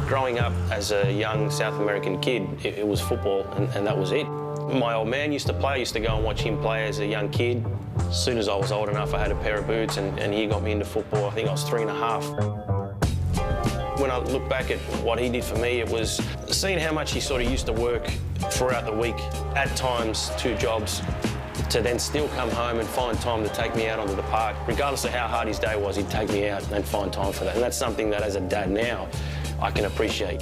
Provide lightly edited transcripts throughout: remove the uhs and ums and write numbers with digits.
Growing up as a young South American kid, it was football and that was it. My old man used to play. I used to go and watch him play as a young kid. As soon as I was old enough, I had a pair of boots and he got me into football. I think I was 3.5. When I look back at what he did for me, it was seeing how much he sort of used to work throughout the week, at times 2 jobs, to then still come home and find time to take me out onto the park. Regardless of how hard his day was, he'd take me out and find time for that. And that's something that, as a dad now, I can appreciate.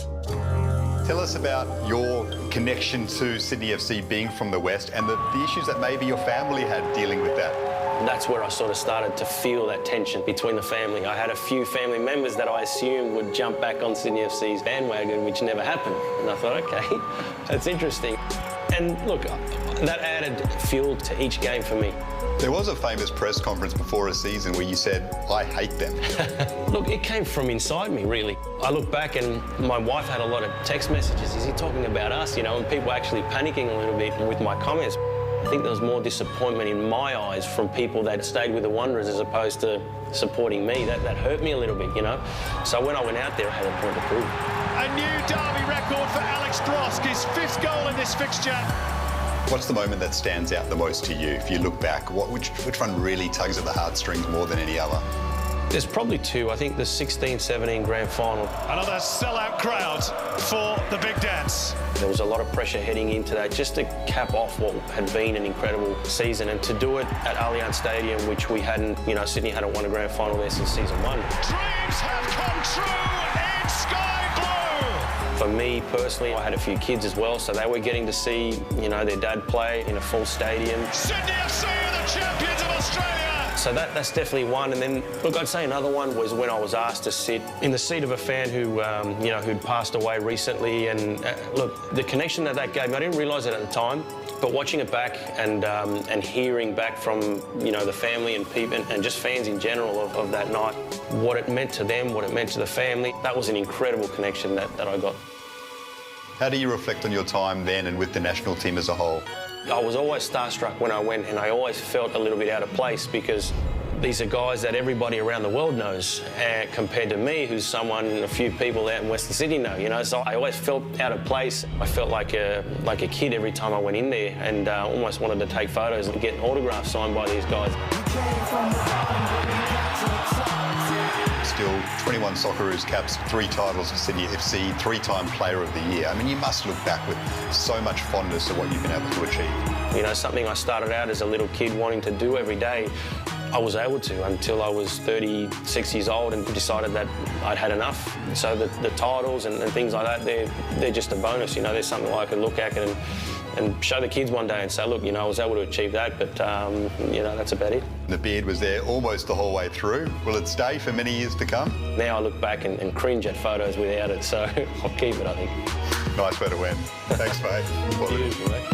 Tell us about your connection to Sydney FC being from the West and the issues that maybe your family had dealing with that. That's where I sort of started to feel that tension between the family. I had a few family members that I assumed would jump back on Sydney FC's bandwagon, which never happened. And I thought, OK, that's interesting. And look, that added fuel to each game for me. There was a famous press conference before a season where you said, I hate them. Look, it came from inside me, really. I look back and my wife had a lot of text messages. Is he talking about us? You know, and people actually panicking a little bit with my comments. I think there was more disappointment in my eyes from people that stayed with the Wanderers as opposed to supporting me. That hurt me a little bit, you know. So when I went out there, I had a point to prove. A new derby record for Alex Brosque, his 5th goal in this fixture. What's the moment that stands out the most to you? If you look back, which one really tugs at the heartstrings more than any other? There's probably 2. I think the 16-17 grand final. Another sellout crowd for the big dance. There was a lot of pressure heading into that just to cap off what had been an incredible season, and to do it at Allianz Stadium, which we hadn't, you know, Sydney hadn't won a grand final there since season 1. Dreams have come true in sky blue. For me personally, I had a few kids as well, so they were getting to see, you know, their dad play in a full stadium. Sydney FC are the champions of Australia. So that's definitely one. And then, look, I'd say another one was when I was asked to sit in the seat of a fan who, you know, who'd passed away recently. And look, the connection that gave me, I didn't realise it at the time, but watching it back and hearing back from, you know, the family and people and just fans in general of that night, what it meant to them, what it meant to the family, that was an incredible connection that I got. How do you reflect on your time then and with the national team as a whole? I was always starstruck when I went, and I always felt a little bit out of place because these are guys that everybody around the world knows, compared to me, who's someone a few people out in Western Sydney know, you know. So I always felt out of place. I felt like a kid every time I went in there, and almost wanted to take photos and get autographs signed by these guys. Still, 21 Socceroos caps, 3 titles for Sydney FC, 3-time Player of the Year. I mean, you must look back with so much fondness of what you've been able to achieve. You know, something I started out as a little kid wanting to do every day, I was able to until I was 36 years old and decided that I'd had enough. So the titles and things like that, they're just a bonus. You know, there's something I can look at and show the kids one day and say, look, you know, I was able to achieve that, but, you know, that's about it. The beard was there almost the whole way through. Will it stay for many years to come? Now I look back and cringe at photos without it, so I'll keep it, I think. Nice way to win. Thanks, mate. Thank you, mate.